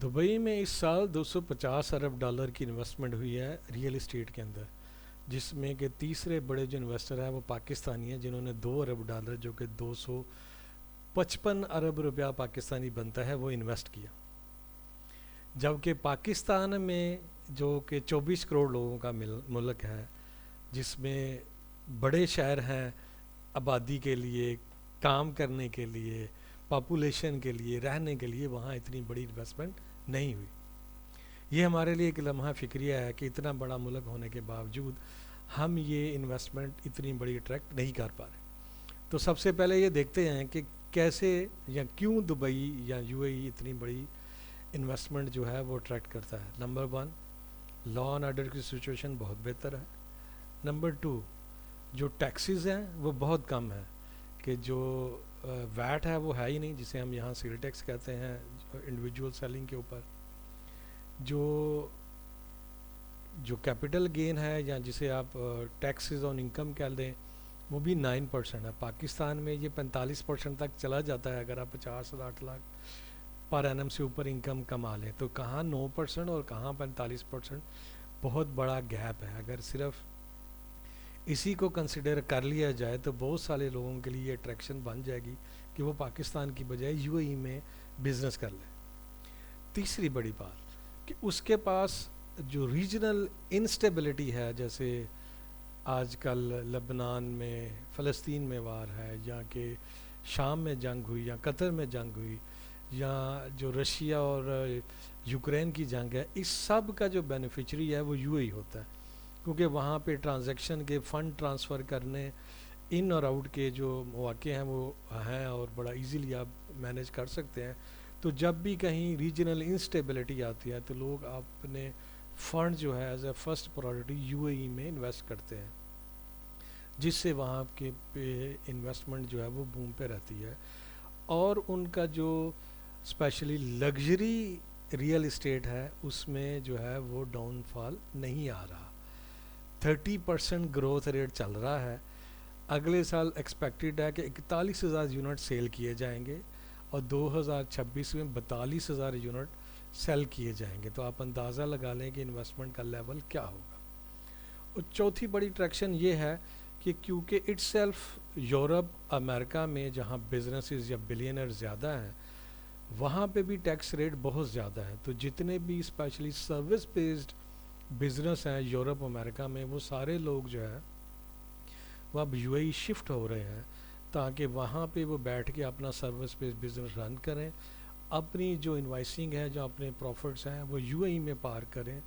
Dubai میں اس سال 250 ارب dollar کی انویسٹمنٹ ہوئی ہے ریئل اسٹیٹ کے اندر، جس میں کہ تیسرے بڑے جو انویسٹر ہیں وہ پاکستانی ہیں، جنہوں نے 2 ارب ڈالر جو کہ 255 ارب روپیہ پاکستانی بنتا ہے وہ انویسٹ کیا، جبکہ پاکستان میں جو کہ 24 کروڑ لوگوں کا ملک ہے، جس میں بڑے شہر ہیں آبادی کے لیے، کام کرنے کے لیے، پاپولیشن کے لیے، رہنے کے لیے، وہاں اتنی بڑی انویسٹمنٹ نہیں ہوئی۔ یہ ہمارے لیے ایک لمحہ فکریہ ہے کہ اتنا بڑا ملک ہونے کے باوجود ہم یہ انویسٹمنٹ اتنی بڑی اٹریکٹ نہیں کر پا رہے۔ تو سب سے پہلے یہ دیکھتے ہیں کہ کیسے یا کیوں دبئی یا یو اے ای اتنی بڑی انویسٹمنٹ جو ہے وہ اٹریکٹ کرتا ہے۔ نمبر 1، لا اینڈ آرڈر کی سچویشن بہت بہتر ہے۔ نمبر 2، جو ٹیکسز ہیں وہ بہت کم ہیں، کہ جو ویٹ ہے وہ ہے ہی نہیں، جسے ہم یہاں سیل ٹیکس کہتے ہیں انڈیویجول سیلنگ کے اوپر۔ جو جو کیپٹل گین ہے یا جسے آپ ٹیکسز آن انکم کہہ دیں، وہ بھی 9% ہے۔ پاکستان میں یہ 45% تک چلا جاتا ہے اگر آپ 50 سے 60 لاکھ پر اینم سے اوپر انکم کما لیں، تو کہاں 9% اور کہاں 45%، بہت بڑا گیپ ہے۔ اگر صرف اسی کو کنسیڈر کر لیا جائے تو بہت سارے لوگوں کے لیے یہ اٹریکشن بن جائے گی کہ وہ پاکستان کی بجائے یو اے ای میں بزنس کر لیں۔ تیسری بڑی بات کہ اس کے پاس جو ریجنل انسٹیبلٹی ہے، جیسے آج کل لبنان میں، فلسطین میں وار ہے، یا کہ شام میں جنگ ہوئی، یا قطر میں جنگ ہوئی، یا جو رشیا اور یوکرین کی جنگ ہے، اس سب کا جو بینیفیشری ہے وہ یو اے ای ہوتا ہے، کیونکہ وہاں پہ ٹرانزیکشن کے فنڈ ٹرانسفر کرنے، ان اور آؤٹ کے جو مواقع ہیں وہ ہیں اور بڑا ایزیلی آپ مینیج کر سکتے ہیں۔ تو جب بھی کہیں ریجنل انسٹیبلٹی آتی ہے تو لوگ اپنے فنڈ جو ہے as a first priority U A E میں انویسٹ کرتے ہیں، جس سے وہاں کے پہ انویسٹمنٹ جو ہے وہ بوم پہ رہتی ہے، اور ان کا جو اسپیشلی لگژری ریئل اسٹیٹ ہے اس میں جو ہے وہ ڈاؤن فال نہیں آ رہا۔ 30% گروتھ ریٹ چل رہا ہے۔ اگلے سال ایکسپیکٹڈ ہے کہ 41,000 یونٹ سیل کیے جائیں گے، اور 2026 میں 42,000 یونٹ سیل کیے جائیں گے۔ تو آپ اندازہ لگا لیں کہ انویسٹمنٹ کا لیول کیا ہوگا۔ اور چوتھی بڑی اٹریکشن یہ ہے کہ کیونکہ اٹ سیلف یورپ امریکہ میں جہاں بزنسز یا بلینر زیادہ ہیں، وہاں پہ بھی ٹیکس ریٹ بہت زیادہ ہے، تو جتنے بھی اسپیشلی سروس بیسڈ بزنس ہیں یورپ امریکہ میں، وہ سارے لوگ جو ہے وہ اب یو اے ای شفٹ ہو رہے ہیں، تاکہ وہاں پہ وہ بیٹھ کے اپنا سروس بیسڈ بزنس رن کریں، اپنی جو انوائسنگ ہے، جو اپنے پروفٹس ہیں وہ یو اے ای میں پار کریں،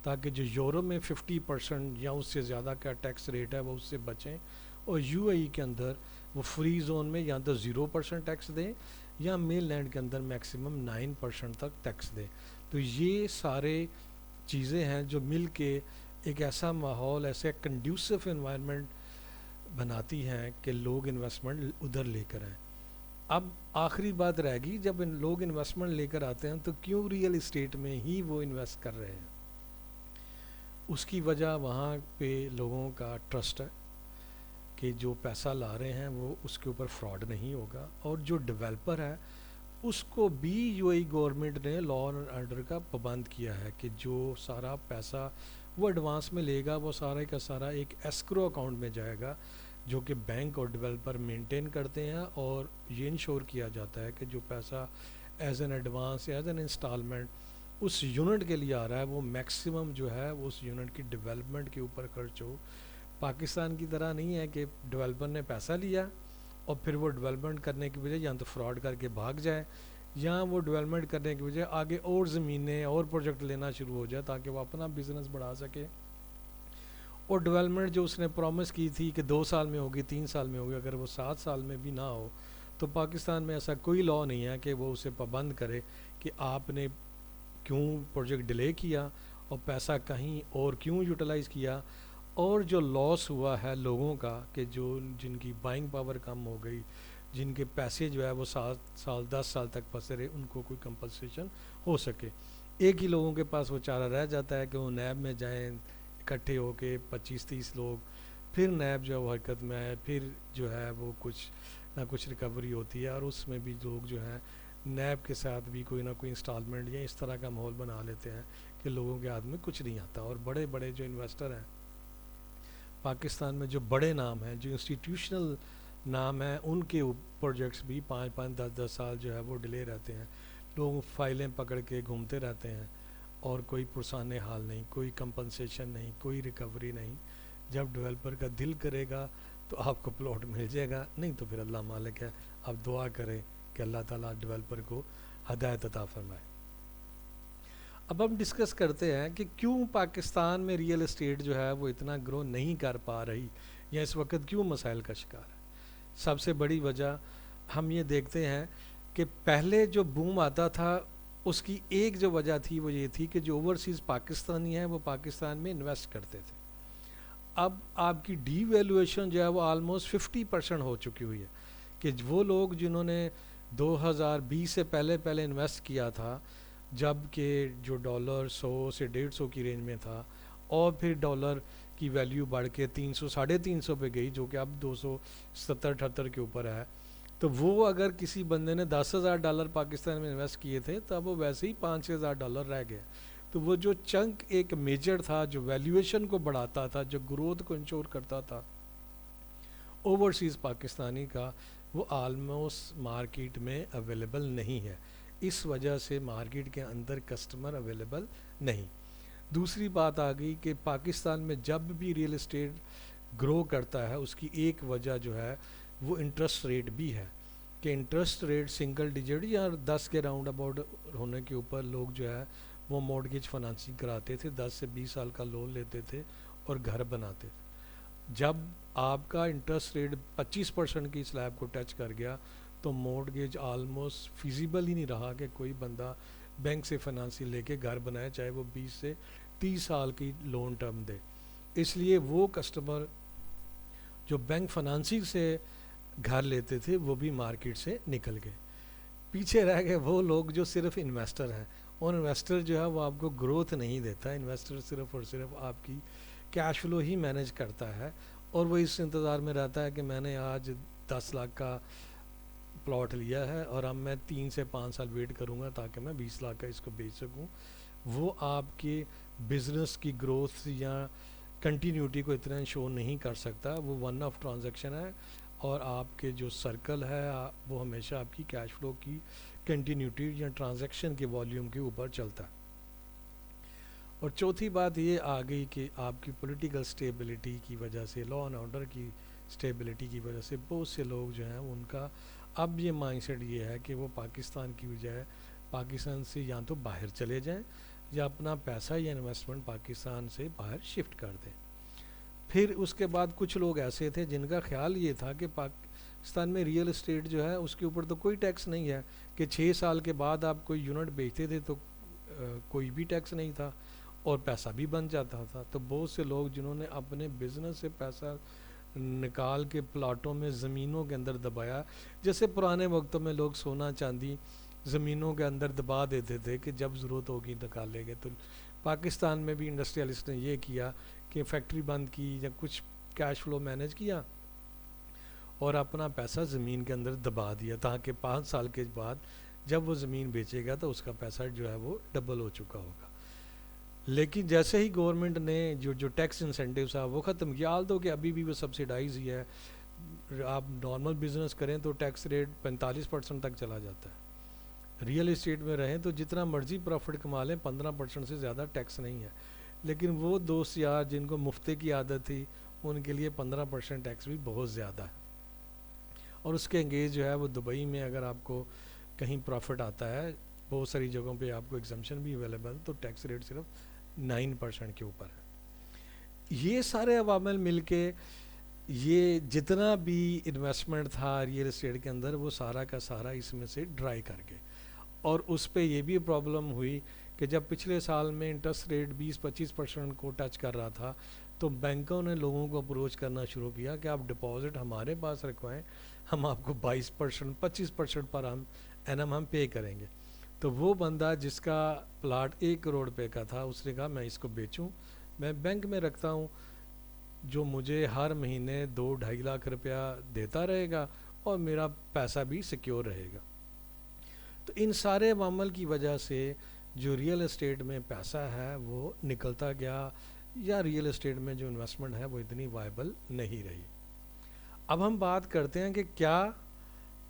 تاکہ جو یورپ میں 50% یا اس سے زیادہ کا ٹیکس ریٹ ہے وہ اس سے بچیں، اور یو اے ای کے اندر وہ فری زون میں یا تو 0% ٹیکس دیں، یا مین لینڈ کے اندر میکسیمم 9% تک ٹیکس دیں۔ تو یہ سارے چیزیں ہیں جو مل کے ایک ایسا ماحول، ایسے کنڈیوسو انوائرمنٹ بناتی ہیں کہ لوگ انویسٹمنٹ ادھر لے کر آئیں۔ اب آخری بات رہ گی، جب لوگ انویسٹمنٹ لے کر آتے ہیں تو کیوں ریئل اسٹیٹ میں ہی وہ انویسٹ کر رہے ہیں؟ اس کی وجہ وہاں پہ لوگوں کا ٹرسٹ ہے کہ جو پیسہ لا رہے ہیں وہ اس کے اوپر فراڈ نہیں ہوگا، اور جو ڈیولپر ہے اس کو بھی یو اے گورنمنٹ نے لا اینڈ آرڈر کا پابند کیا ہے کہ جو سارا پیسہ وہ ایڈوانس میں لے گا وہ سارا کا سارا ایک ایسکرو اکاؤنٹ میں جائے گا، جو کہ بینک اور ڈیولپر مینٹین کرتے ہیں، اور یہ انشور کیا جاتا ہے کہ جو پیسہ as an advance as an instalment اس یونٹ کے لیے آ رہا ہے وہ میکسیمم جو ہے وہ اس یونٹ کی ڈیولپمنٹ کے اوپر خرچ ہو۔ پاکستان کی طرح نہیں ہے کہ ڈیولپر نے پیسہ لیا اور پھر وہ ڈیولپمنٹ کرنے کی بجائے یا تو فراڈ کر کے بھاگ جائے، یا وہ ڈیولپمنٹ کرنے کی بجائے آگے اور زمینیں اور پروجیکٹ لینا شروع ہو جائے تاکہ وہ اپنا بزنس بڑھا سکے، اور ڈیولپمنٹ جو اس نے پرومس کی تھی کہ 2 سال میں ہوگی، 3 سال میں ہوگی، اگر وہ 7 سال میں بھی نہ ہو تو پاکستان میں ایسا کوئی لا نہیں ہے کہ وہ اسے پابند کرے کہ آپ نے کیوں پروجیکٹ ڈیلے کیا اور پیسہ کہیں اور کیوں یوٹیلائز کیا، اور جو لاس ہوا ہے لوگوں کا کہ جو جن کی بائنگ پاور کم ہو گئی، جن کے پیسے جو ہے وہ 7 سال 10 سال تک پھنسے رہے، ان کو کوئی کمپنسیشن ہو سکے۔ ایک ہی لوگوں کے پاس وہ چارہ رہ جاتا ہے کہ وہ نیب میں جائیں اکٹھے ہو کے 25-30 لوگ، پھر نیب جو ہے وہ حرکت میں آئے، پھر جو ہے وہ کچھ نہ کچھ ریکوری ہوتی ہے، اور اس میں بھی لوگ جو ہیں نیب کے ساتھ بھی کوئی نہ کوئی انسٹالمنٹ یا اس طرح کا ماحول بنا لیتے ہیں کہ لوگوں کے ہاتھ میں کچھ نہیں آتا. اور بڑے بڑے جو انویسٹر ہیں پاکستان میں، جو بڑے نام ہیں، جو انسٹیٹیوشنل نام ہیں، ان کے پروجیکٹس بھی 5-5 10 10 سال جو ہے وہ ڈیلے رہتے ہیں. لوگ فائلیں پکڑ کے گھومتے رہتے ہیں اور کوئی پرسان حال نہیں، کوئی کمپنسیشن نہیں، کوئی ریکوری نہیں. جب ڈیولپر کا دل کرے گا تو آپ کو پلاٹ مل جائے گا، نہیں تو پھر اللہ مالک ہے. آپ دعا کریں کہ اللہ تعالیٰ ڈیولپر کو ہدایت عطا فرمائے. اب ہم ڈسکس کرتے ہیں کہ کیوں پاکستان میں ریئل اسٹیٹ جو ہے وہ اتنا گرو نہیں کر پا رہی، یا اس وقت کیوں مسائل کا شکار ہے. سب سے بڑی وجہ ہم یہ دیکھتے ہیں کہ پہلے جو بوم آتا تھا اس کی ایک جو وجہ تھی وہ یہ تھی کہ جو اوورسیز پاکستانی ہیں وہ پاکستان میں انویسٹ کرتے تھے. اب آپ کی ڈی ویلیویشن جو ہے وہ آلموسٹ 50% ہو چکی ہوئی ہے کہ وہ لوگ جنہوں نے 2020 سے پہلے انویسٹ کیا تھا، جب کہ جو ڈالر 100 سے 150 کی رینج میں تھا، اور پھر ڈالر کی ویلیو بڑھ کے 300 350 پہ گئی، جو کہ اب 270-78 کے اوپر ہے. تو وہ اگر کسی بندے نے $10,000 پاکستان میں انویسٹ کیے تھے تو اب وہ ویسے ہی $5,000 رہ گئے. تو وہ جو چنک ایک میجر تھا جو ویلیویشن کو بڑھاتا تھا، جو گروتھ کو انشور کرتا تھا اوورسیز پاکستانی کا، وہ آلموسٹ مارکیٹ میں اویلیبل نہیں ہے. اس وجہ سے مارکیٹ کے اندر کسٹمر اویلیبل نہیں. دوسری بات آ گئی کہ پاکستان میں جب بھی ریئل اسٹیٹ گرو کرتا ہے اس کی ایک وجہ جو ہے وہ انٹرسٹ ریٹ بھی ہے کہ انٹرسٹ ریٹ سنگل ڈیجٹ یا 10 کے راؤنڈ اباؤٹ ہونے کے اوپر لوگ جو ہے وہ مورگیج فنانسنگ کراتے تھے، 10 سے 20 سال کا لون لیتے تھے اور گھر بناتے تھے. جب آپ کا انٹرسٹ ریٹ 25% کی سلیب کو ٹچ کر گیا تو مورگیج آلموسٹ فیزیبل ہی نہیں رہا کہ کوئی بندہ بینک سے فنانسنگ لے کے گھر بنائے، چاہے وہ 20 سے 30 سال کی لون ٹرم دے. اس لیے وہ کسٹمر جو بینک فنانسنگ سے گھر لیتے تھے وہ بھی مارکیٹ سے نکل گئے. پیچھے رہ گئے وہ لوگ جو صرف انویسٹر ہیں، اور انویسٹر جو ہے وہ آپ کو گروتھ نہیں دیتا. انویسٹر صرف اور صرف آپ کی کیش فلو ہی مینیج کرتا ہے، اور وہ اس انتظار میں رہتا ہے کہ میں نے آج 10 لاکھ کا پلاٹ لیا ہے اور اب میں 3 سے 5 سال ویٹ کروں گا تاکہ میں 20 لاکھ کا اس کو بیچ سکوں. وہ آپ کے بزنس کی گروتھ یا کنٹینیوٹی کو اتنا انشور نہیں کر سکتا. وہ ون آف ٹرانزیکشن ہے، اور آپ کے جو سرکل ہے وہ ہمیشہ آپ کی کیش فلو کی کنٹینیوٹی یا ٹرانزیکشن کے والیوم کے اوپر چلتا ہے. اور چوتھی بات یہ آ گئی کہ آپ کی پولیٹیکل سٹیبلٹی کی وجہ سے، لا اینڈ آرڈر کی سٹیبلٹی کی وجہ سے بہت سے لوگ جو ہیں ان کا اب یہ مائنڈ سیٹ یہ ہے کہ وہ پاکستان کی بجائے پاکستان سے یا تو باہر چلے جائیں یا اپنا پیسہ یا انویسٹمنٹ پاکستان سے باہر شفٹ کر دیں. پھر اس کے بعد کچھ لوگ ایسے تھے جن کا خیال یہ تھا کہ پاکستان میں ریئل اسٹیٹ جو ہے اس کے اوپر تو کوئی ٹیکس نہیں ہے، کہ 6 سال کے بعد آپ کوئی یونٹ بیچتے تھے تو کوئی بھی ٹیکس نہیں تھا اور پیسہ بھی بن جاتا تھا. تو بہت سے لوگ جنہوں نے اپنے بزنس سے پیسہ نکال کے پلاٹوں میں زمینوں کے اندر دبایا، جیسے پرانے وقتوں میں لوگ سونا چاندی زمینوں کے اندر دبا دیتے تھے کہ جب ضرورت ہوگی نکالیں گے. تو پاکستان میں بھی انڈسٹریلسٹ نے یہ کیا کہ فیکٹری بند کی یا کچھ کیش فلو مینیج کیا اور اپنا پیسہ زمین کے اندر دبا دیا، تاکہ 5 سال کے بعد جب وہ زمین بیچے گا تو اس کا پیسہ جو ہے وہ ڈبل ہو چکا ہوگا. لیکن جیسے ہی گورنمنٹ نے جو ٹیکس انسینٹیوز ہے وہ ختم کیا، آل دو کہ ابھی بھی وہ سبسیڈائز ہی ہے. آپ نارمل بزنس کریں تو ٹیکس ریٹ 45% تک چلا جاتا ہے. ریئل اسٹیٹ میں رہیں تو جتنا مرضی پروفٹ کما لیں 15% سے زیادہ ٹیکس نہیں ہے. لیکن وہ دوست یار جن کو مفتے کی عادت تھی ان کے لیے 15% ٹیکس بھی بہت زیادہ ہے. اور اس کے انگیز جو ہے وہ دبئی میں اگر آپ کو کہیں پروفٹ آتا ہے، بہت ساری جگہوں پہ آپ کو ایگزمپشن بھی اویلیبل، تو ٹیکس ریٹ صرف 9% کے اوپر ہے. یہ سارے عوامل مل کے یہ جتنا بھی انویسٹمنٹ تھا ریئل اسٹیٹ کے اندر وہ سارا کا سارا اس میں سے ڈرائی کر گئے. اور اس پہ یہ بھی پرابلم ہوئی کہ جب پچھلے سال میں انٹرسٹ ریٹ 20-25% کو ٹچ کر رہا تھا تو بینکوں نے لوگوں کو اپروچ کرنا شروع کیا کہ آپ ڈپازٹ ہمارے پاس رکھوائیں، ہم آپ کو 22% 25% پر ہم پے کریں گے. تو وہ بندہ جس کا پلاٹ 1 کروڑ روپے کا تھا اس نے کہا میں اس کو بیچوں، میں بینک میں رکھتا ہوں جو مجھے ہر مہینے 2-2.5 لاکھ روپیہ دیتا رہے گا اور میرا پیسہ بھی سیکیور رہے گا. تو ان سارے عوامل کی وجہ سے جو ریئل اسٹیٹ میں پیسہ ہے وہ نکلتا گیا، یا ریئل اسٹیٹ میں جو انویسٹمنٹ ہے وہ اتنی وائبل نہیں رہی۔ اب ہم بات کرتے ہیں کہ کیا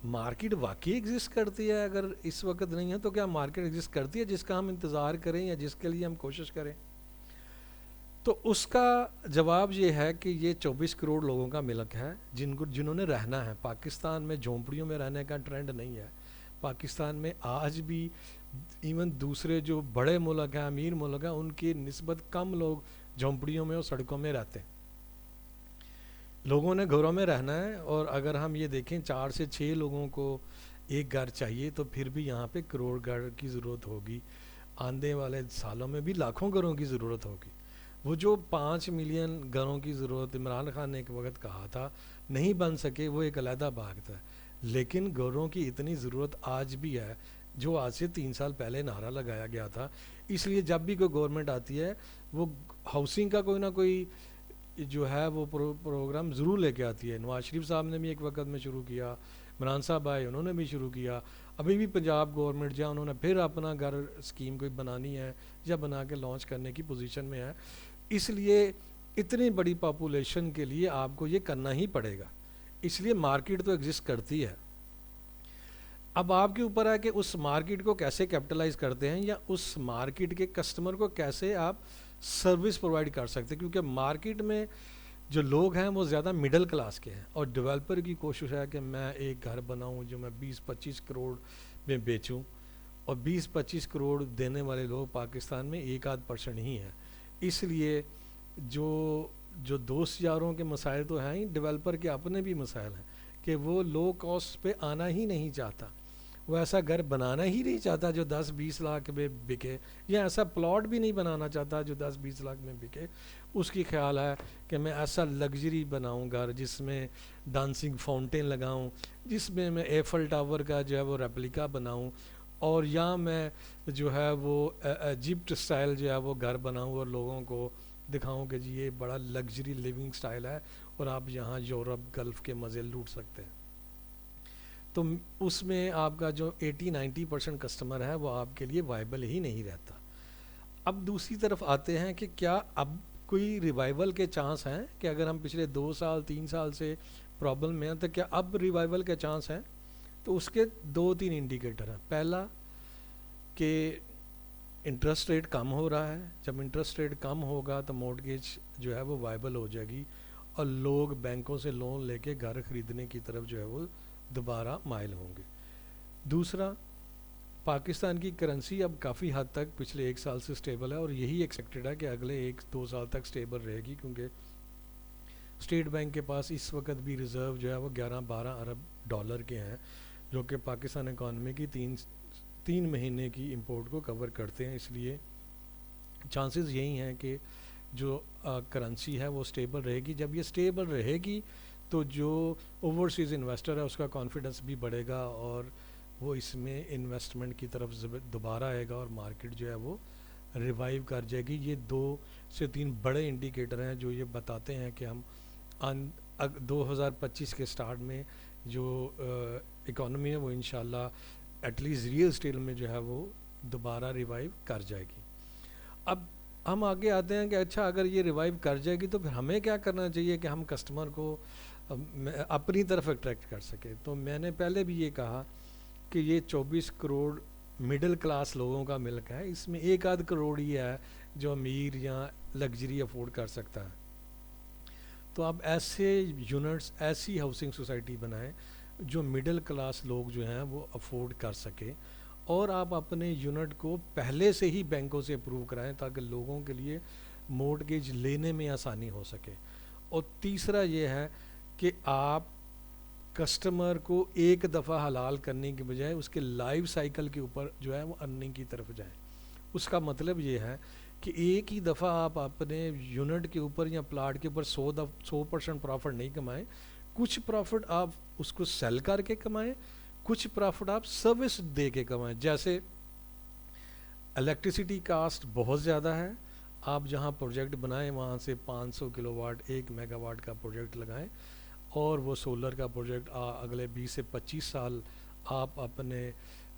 مارکیٹ واقعی ایگزسٹ کرتی ہے؟ اگر اس وقت نہیں ہے تو کیا مارکیٹ ایگزسٹ کرتی ہے جس کا ہم انتظار کریں یا جس کے لیے ہم کوشش کریں؟ تو اس کا جواب یہ ہے کہ یہ 24 کروڑ لوگوں کا ملک ہے جنہوں نے رہنا ہے۔ پاکستان میں جھونپڑیوں میں رہنے کا ٹرینڈ نہیں ہے۔ پاکستان میں آج بھی ایون دوسرے جو بڑے ملک ہیں، امیر ملک ہیں، ان کی نسبت کم لوگ جھونپڑیوں میں اور سڑکوں میں رہتے ہیں۔ لوگوں نے گھروں میں رہنا ہے، اور اگر ہم یہ دیکھیں 4 سے 6 لوگوں کو ایک گھر چاہیے تو پھر بھی یہاں پہ کروڑ گھر کی ضرورت ہوگی۔ آنے والے سالوں میں بھی لاکھوں گھروں کی ضرورت ہوگی۔ وہ جو 5 ملین گھروں کی ضرورت عمران خان نے ایک وقت کہا تھا نہیں بن سکے، وہ ایک علیحدہ بات ہے، لیکن گھروں کی اتنی ضرورت آج بھی ہے جو آج سے 3 سال پہلے نعرہ لگایا گیا تھا۔ اس لیے جب بھی کوئی گورنمنٹ آتی ہے وہ ہاؤسنگ کا کوئی نہ کوئی جو ہے وہ پروگرام ضرور لے کے آتی ہے۔ نواز شریف صاحب نے بھی ایک وقت میں شروع کیا، عمران صاحب آئے انہوں نے بھی شروع کیا، ابھی بھی پنجاب گورنمنٹ جو انہوں نے پھر اپنا گھر اسکیم کوئی بنانی ہے یا بنا کے لانچ کرنے کی پوزیشن میں ہے۔ اس لیے اتنی بڑی پاپولیشن کے لیے آپ کو یہ کرنا ہی پڑے گا، اس لیے مارکیٹ تو ایگزسٹ کرتی ہے۔ اب آپ کے اوپر ہے کہ اس مارکیٹ کو کیسے کیپٹلائز کرتے ہیں، یا اس مارکیٹ کے کسٹمر کو کیسے آپ سروس پرووائڈ کر سکتے ہیں، کیونکہ مارکیٹ میں جو لوگ ہیں وہ زیادہ مڈل کلاس کے ہیں، اور ڈیولپر کی کوشش ہے کہ میں ایک گھر بناؤں جو میں 20-25 کروڑ میں بیچوں، اور 20-25 کروڑ دینے والے لوگ پاکستان میں 1-8% ہی ہیں۔ اس لیے جو دوست یاروں کے مسائل تو ہیں ہی، ڈیولپر کے اپنے بھی مسائل ہیں کہ وہ لو کاسٹ پہ آنا ہی نہیں چاہتا، وہ ایسا گھر بنانا ہی نہیں چاہتا جو 10-20 لاکھ میں بکے، یا ایسا پلاٹ بھی نہیں بنانا چاہتا جو 10-20 لاکھ میں بکے۔ اس کی خیال ہے کہ میں ایسا لگژری بناؤں گھر جس میں ڈانسنگ فاؤنٹین لگاؤں، جس میں میں ایفل ٹاور کا جو ہے وہ ریپلیکا بناؤں، اور یا میں جو ہے وہ ایجپٹ سٹائل جو ہے وہ گھر بناؤں اور لوگوں کو دکھاؤں کہ جی یہ بڑا لگژری لیونگ سٹائل ہے اور آپ یہاں یورپ گلف کے مزے لوٹ سکتے ہیں۔ تو اس میں آپ کا جو 80-90% کسٹمر ہے وہ آپ کے لیے وائبل ہی نہیں رہتا۔ اب دوسری طرف آتے ہیں کہ کیا اب کوئی ریوائول کے چانس ہیں، کہ اگر ہم پچھلے 2 سال 3 سال سے پرابلم میں ہیں تو کیا اب ریوائول کے چانس ہیں؟ تو اس کے 2-3 انڈیکیٹر ہیں۔ پہلا کہ انٹرسٹ ریٹ کم ہو رہا ہے، جب انٹرسٹ ریٹ کم ہوگا تو مورٹگیج جو ہے وہ وائبل ہو جائے گی، اور لوگ بینکوں سے لون لے کے گھر خریدنے کی طرف جو ہے وہ دوبارہ مائل ہوں گے۔ دوسرا، پاکستان کی کرنسی اب کافی حد تک پچھلے 1 سال سے سٹیبل ہے، اور یہی ایکسپیکٹڈ ہے کہ اگلے 1-2 سال تک سٹیبل رہے گی، کیونکہ اسٹیٹ بینک کے پاس اس وقت بھی ریزرو جو ہے وہ 11-12 ارب ڈالر کے ہیں، جو کہ پاکستان اکانومی کی 3 مہینے کی امپورٹ کو کور کرتے ہیں۔ اس لیے چانسز یہی ہیں کہ جو کرنسی ہے وہ سٹیبل رہے گی۔ جب یہ سٹیبل رہے گی تو جو اوورسیز انویسٹر ہے اس کا کانفیڈنس بھی بڑھے گا، اور وہ اس میں انویسٹمنٹ کی طرف دوبارہ آئے گا، اور مارکیٹ جو ہے وہ ریوائیو کر جائے گی۔ یہ 2 سے 3 بڑے انڈیکیٹر ہیں جو یہ بتاتے ہیں کہ ہم 2025 کے سٹارٹ میں جو اکانومی ہے وہ انشاءاللہ ایٹ لیسٹ ریئل اسٹیٹ میں جو ہے وہ دوبارہ ریوائیو کر جائے گی۔ اب ہم آگے آتے ہیں کہ اچھا اگر یہ ریوائیو کر جائے گی تو پھر ہمیں کیا کرنا چاہیے کہ ہم کسٹمر کو اپنی طرف اٹریکٹ کر سکیں۔ تو میں نے پہلے بھی یہ کہا کہ یہ 24 کروڑ مڈل کلاس لوگوں کا ملک ہے، اس میں 1-8 کروڑ ہی ہے جو امیر یا لگژری افورڈ کر سکتا ہے۔ تو آپ ایسے یونٹس، ایسی ہاؤسنگ سوسائٹی بنائیں جو مڈل کلاس لوگ جو ہیں وہ افورڈ کر سکیں، اور آپ اپنے یونٹ کو پہلے سے ہی بینکوں سے اپروو کرائیں تاکہ لوگوں کے لیے مورٹگیج لینے میں آسانی ہو سکے۔ اور تیسرا یہ ہے کہ آپ کسٹمر کو ایک دفعہ حلال کرنے کے بجائے اس کے لائف سائیکل کے اوپر جو ہے وہ ارننگ کی طرف جائیں۔ اس کا مطلب یہ ہے کہ ایک ہی دفعہ آپ اپنے یونٹ کے اوپر یا پلاٹ کے اوپر 100% پروفٹ نہیں کمائیں، کچھ پروفٹ آپ اس کو سیل کر کے کمائیں، کچھ پروفٹ آپ سروس دے کے کمائیں۔ جیسے الیکٹریسٹی کاسٹ بہت زیادہ ہے، آپ جہاں پروجیکٹ بنائیں وہاں سے 500 کلو واٹ 1 میگا واٹ کا پروجیکٹ لگائیں، اور وہ سولر کا پروجیکٹ اگلے 20 سے 25 سال آپ اپنے